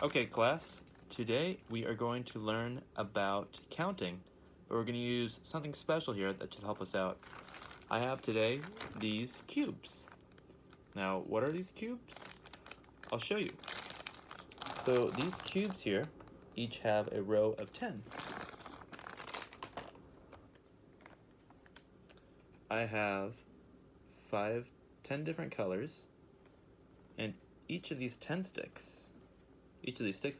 Okay, class, today we are going to learn about counting, but we're going to use something special here that should help us out. I have today these cubes. Now, what are these cubes? I'll show you. So these cubes here each have a row of 10. I have 10 different colors, and each of these sticks,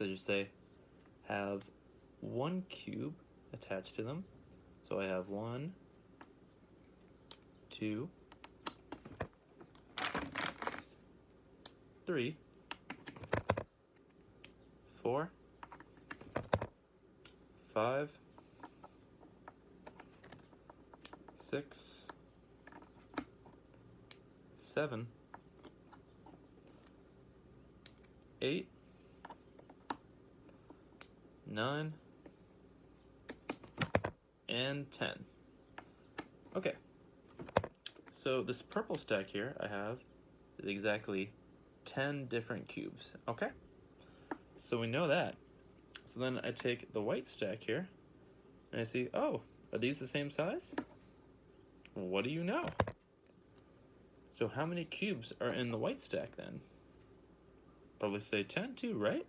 I should say, have one cube attached to them. So I have 1, 2, 3, 4, 5, 6, 7, 8, 9, and 10. Okay, so this purple stack here I have is exactly 10 different cubes, okay? So we know that. So then I take the white stack here, and I see, oh, are these the same size? What do you know? So how many cubes are in the white stack then? Probably say 10 too, right?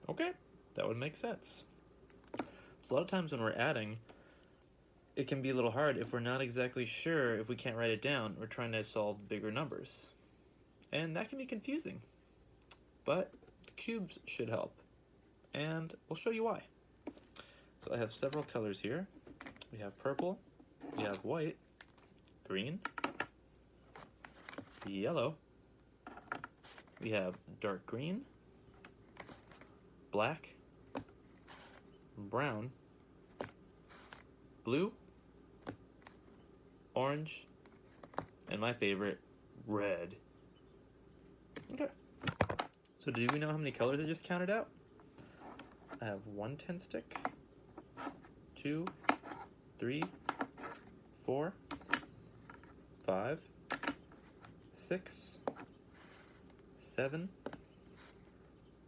Okay, that would make sense. So a lot of times when we're adding, it can be a little hard if we're not exactly sure if we can't write it down. We're trying to solve bigger numbers. And that can be confusing. But the cubes should help. And we'll show you why. So I have several colors here. We have purple, we have white, green, yellow, we have dark green, black, brown, blue, orange, and my favorite, red. Okay. So do we know how many colors I just counted out? I have 1 10 stick, 2, 3, 4, 5, 6, 7,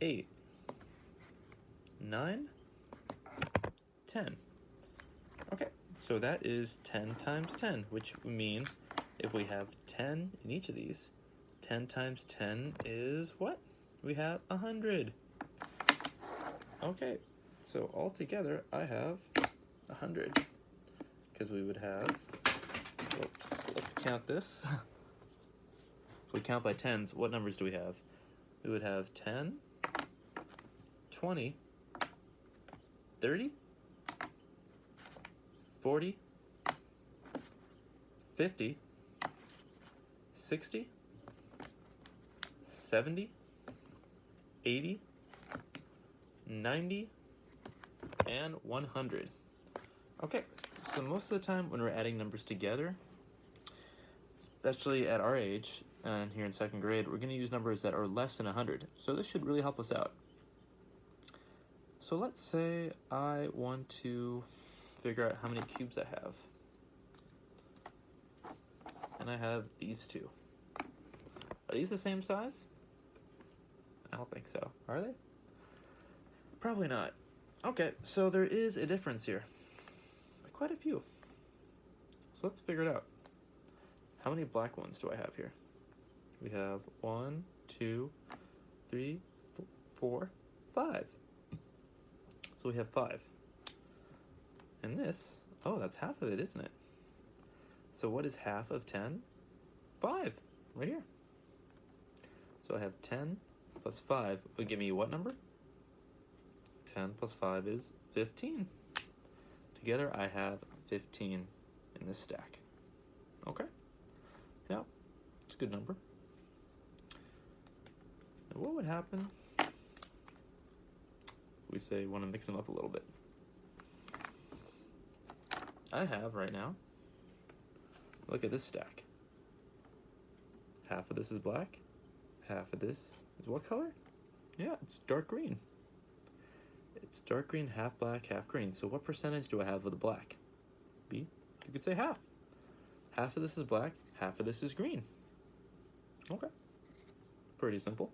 8, 9, 10. Okay, so that is 10 times 10, which would mean if we have 10 in each of these, 10 times 10 is what? We have 100. Okay, so altogether I have 100, because we would have, let's count this. If we count by tens, what numbers do we have? We would have 10, 20, 30, 40, 50, 60, 70, 80, 90, and 100. Okay, so most of the time when we're adding numbers together, especially at our age and here in 2nd grade, we're going to use numbers that are less than 100. So this should really help us out. So let's say I want to figure out how many cubes I have. And I have these two. Are these the same size? I don't think so. Are they? Probably not. Okay, so there is a difference here. Quite a few. So let's figure it out. How many black ones do I have here? We have 1, 2, 3, 4, 5. So we have 5. And this, oh, that's half of it, isn't it? So what is half of 10? 5, right here. So I have 10 plus 5 would give me what number? 10 plus 5 is 15. Together I have 15 in this stack. Okay? Yeah, it's a good number. Now what would happen if we say want to mix them up a little bit? I have right now, look at this stack. Half of this is black, half of this is what color? Yeah, it's dark green. It's dark green, half black, half green. So what percentage do I have of the black? B, you could say half. Half of this is black, half of this is green. Okay, pretty simple.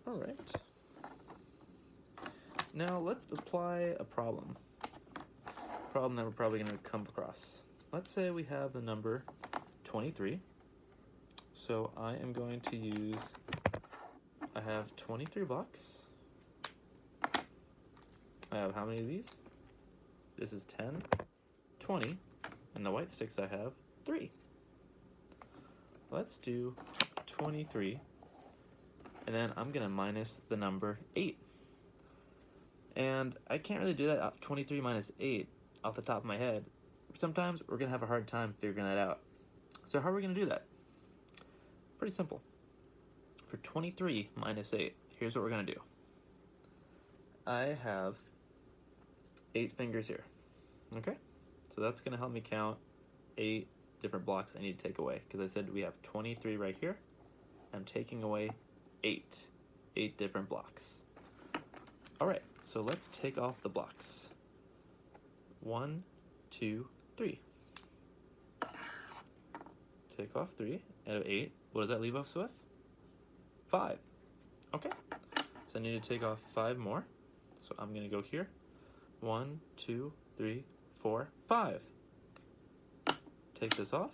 All right. Now let's apply a problem. Problem that we're probably going to come across. Let's say we have the number 23. So I am going to use, I have 23 blocks. I have how many of these? This is 10, 20, and the white sticks I have 3. Let's do 23, and then I'm gonna minus the number 8. And I can't really do that 23 minus 8 off the top of my head. Sometimes we're gonna have a hard time figuring that out. So how are we gonna do that? Pretty simple. For 23 minus 8, here's what we're gonna do. I have 8 fingers here, okay? So that's gonna help me count 8 different blocks I need to take away, because I said we have 23 right here. I'm taking away 8 different blocks. All right, so let's take off the blocks. 1, 2, 3. Take off 3 out of 8. What does that leave us with? 5. Okay, so I need to take off 5 more. So I'm gonna go here. 1, 2, 3, 4, 5. Take this off.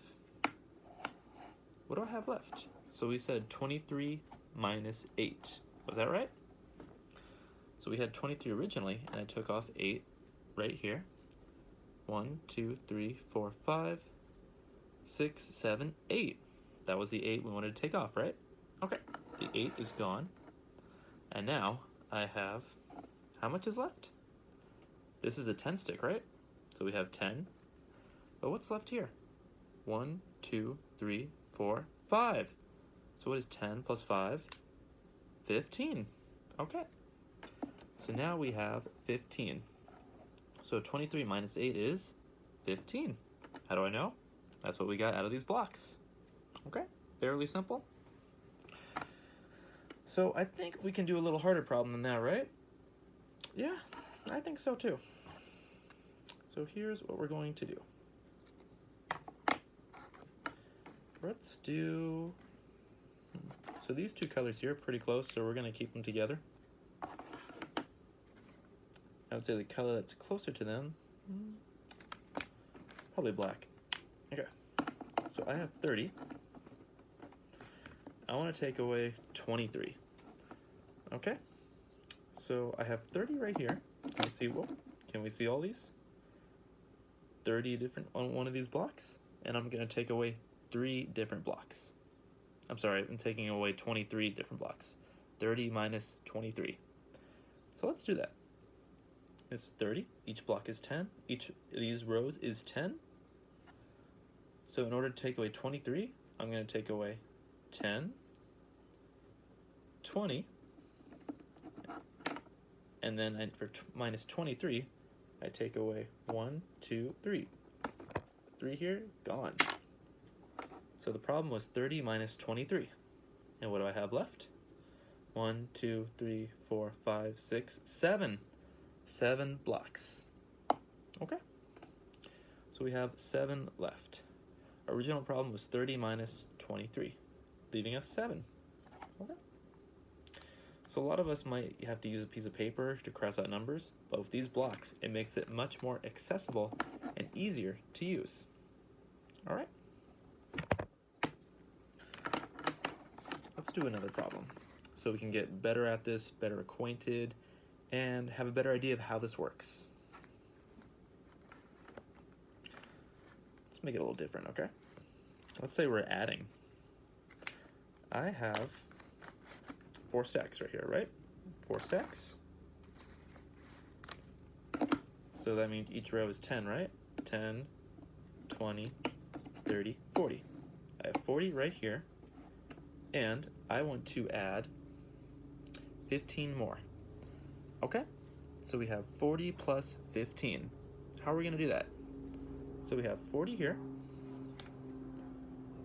What do I have left? So we said 23 minus 8. Was that right? So we had 23 originally, and I took off 8 right here. 1, 2, 3, 4, 5, 6, 7, 8. That was the 8 we wanted to take off, right? Okay, the 8 is gone. And now I have, how much is left? This is a 10 stick, right? So we have 10. But what's left here? 1, 2, 3, 4, 5. So what is 10 plus 5? 15. Okay. So now we have 15. So 23 minus 8 is 15. How do I know? That's what we got out of these blocks. Okay, fairly simple. So I think we can do a little harder problem than that, right? Yeah, I think so too. So here's what we're going to do. Let's do, so these two colors here are pretty close, so we're gonna keep them together. I would say the color that's closer to them, probably black. Okay, so I have 30. I want to take away 23. Okay, so I have 30 right here. Can we see, whoa, can we see all these? 30 different on one of these blocks, and I'm gonna take away 3 different blocks. I'm sorry, I'm taking away 23 different blocks. 30 minus 23. So let's do that. It's 30, each block is 10, each of these rows is 10. So in order to take away 23, I'm gonna take away 10, 20, and then for minus 23, I take away 1, 2, 3. 3 here, gone. So the problem was 30 minus 23. And what do I have left? 1, 2, 3, 4, 5, 6, 7. 7 blocks. Okay. So we have 7 left. Our original problem was 30 minus 23, leaving us 7. Okay. So a lot of us might have to use a piece of paper to cross out numbers, but with these blocks, it makes it much more accessible and easier to use. All right. Let's do another problem so we can get better at this, better acquainted, and have a better idea of how this works. Let's make it a little different, okay? Let's say we're adding. I have 4 stacks right here, right? 4 stacks. So that means each row is 10, right? 10, 20, 30, 40. I have 40 right here, and I want to add 15 more. Okay, so we have 40 plus 15. How are we gonna do that? So we have 40 here.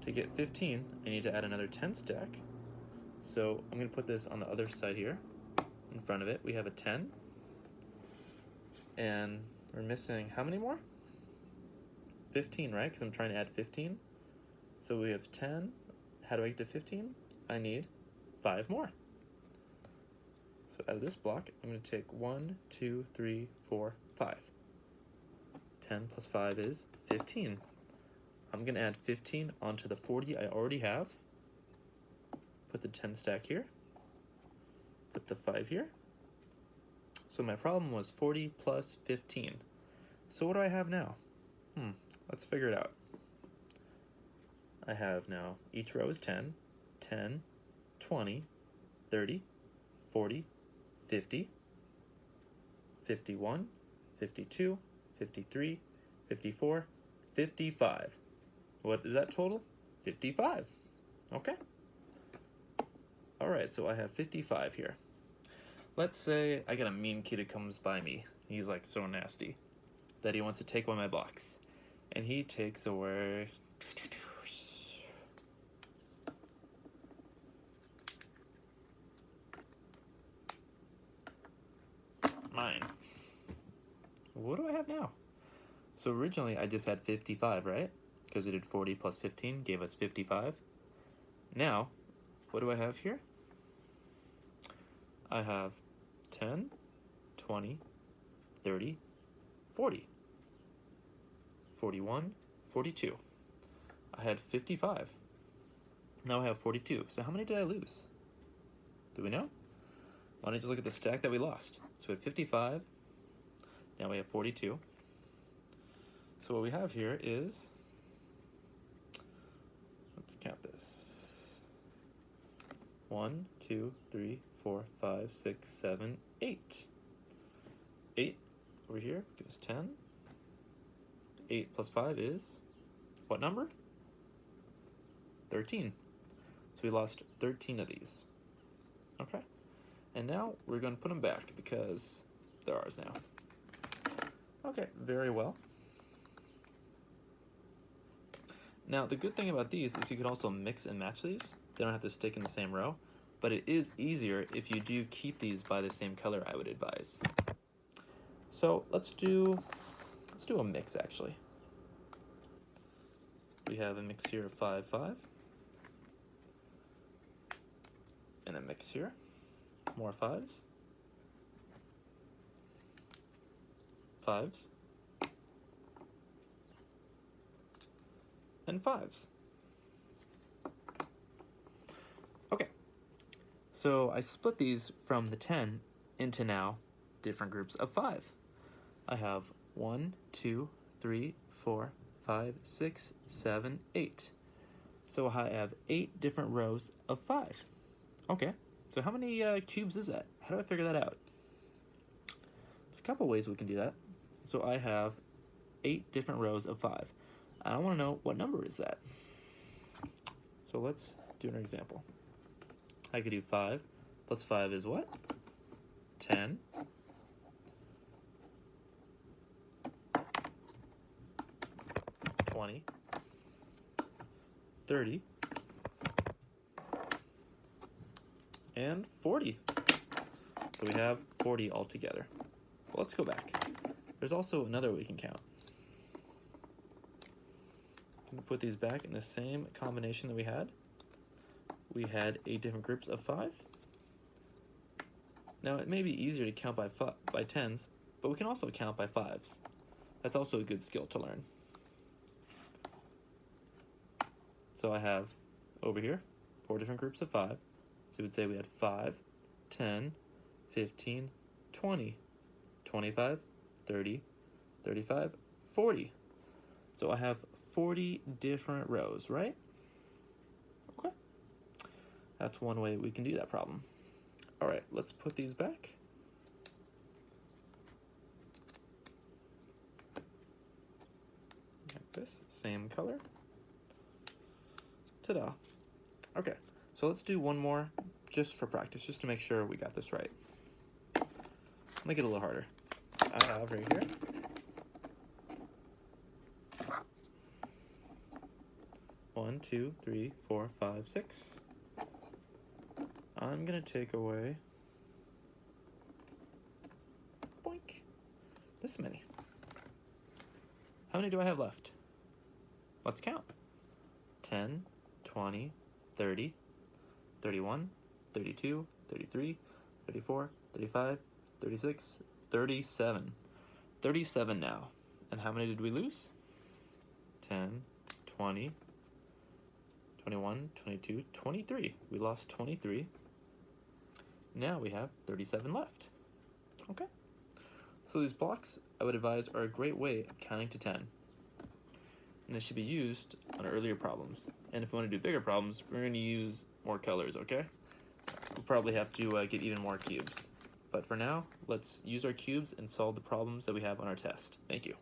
To get 15, I need to add another 10 stack. So I'm gonna put this on the other side here. In front of it, we have a 10. And we're missing how many more? 15, right? Because I'm trying to add 15. So we have 10. How do I get to 15? I need 5 more. So out of this block, I'm going to take 1, 2, 3, 4, 5. 10 plus 5 is 15. I'm going to add 15 onto the 40 I already have. Put the 10 stack here. Put the 5 here. So my problem was 40 plus 15. So what do I have now? Let's figure it out. I have now, each row is 10, 10, 20, 30, 40, 50, 51, 52, 53, 54, 55. What is that total? 55. Okay. All right, so I have 55 here. Let's say I got a mean kid who comes by me. He's like so nasty that he wants to take away my blocks. And he takes away mine. What do I have now? So originally I just had 55, right? Because we did 40 plus 15 gave us 55. Now, what do I have here? I have 10, 20, 30, 40, 41, 42. I had 55. Now I have 42. So how many did I lose? Do we know? Why don't you just look at the stack that we lost? So we had 55. Now we have 42. So what we have here is, let's count this. 1, 2, 3, 4, 5, 6, 7, 8. 8 over here gives 10. 8 plus 5 is what number? 13. So we lost 13 of these. Okay. And now we're going to put them back because they're ours now. Okay, very well. Now the good thing about these is you can also mix and match these. They don't have to stick in the same row, but it is easier if you do keep these by the same color, I would advise. So let's do a mix actually. We have a mix here of 5, 5. And a mix here, more 5s. 5s. And 5s. Okay, so I split these from the 10 into now different groups of 5. I have 1, 2, 3, 4, 5, 6, 7, 8. So I have 8 different rows of 5. Okay, so how many cubes is that? How do I figure that out? There's a couple ways we can do that. So I have 8 different rows of 5. I want to know what number is that. So let's do an example. I could do 5 plus 5 is what? 10. 20. 30. And 40. So we have 40 altogether. Well, let's go back. There's also another way we can count. We can put these back in the same combination that we had. We had 8 different groups of 5. Now it may be easier to count by 10s, but we can also count by 5s. That's also a good skill to learn. So I have over here 4 different groups of 5. So we would say we had 5, 10, 15, 20, 25, 30, 35, 40. So I have 40 different rows, right? Okay. That's one way we can do that problem. All right, let's put these back. Like this, same color. Ta-da. Okay, so let's do one more just for practice, just to make sure we got this right. Make it a little harder. I have right here 1, 2, 3, 4, 5, 6. I'm gonna take away boink, this many. How many do I have left? Let's count. 10, 20, 30, 31, 32, 33, 34, 35, 36, 37. 37 now. And how many did we lose? 10, 20, 21, 22, 23. We lost 23. Now we have 37 left. Okay. So these blocks, I would advise, are a great way of counting to 10. And they should be used on earlier problems. And if we want to do bigger problems, we're going to use more colors, okay? We'll probably have to get even more cubes. But for now, let's use our cubes and solve the problems that we have on our test. Thank you.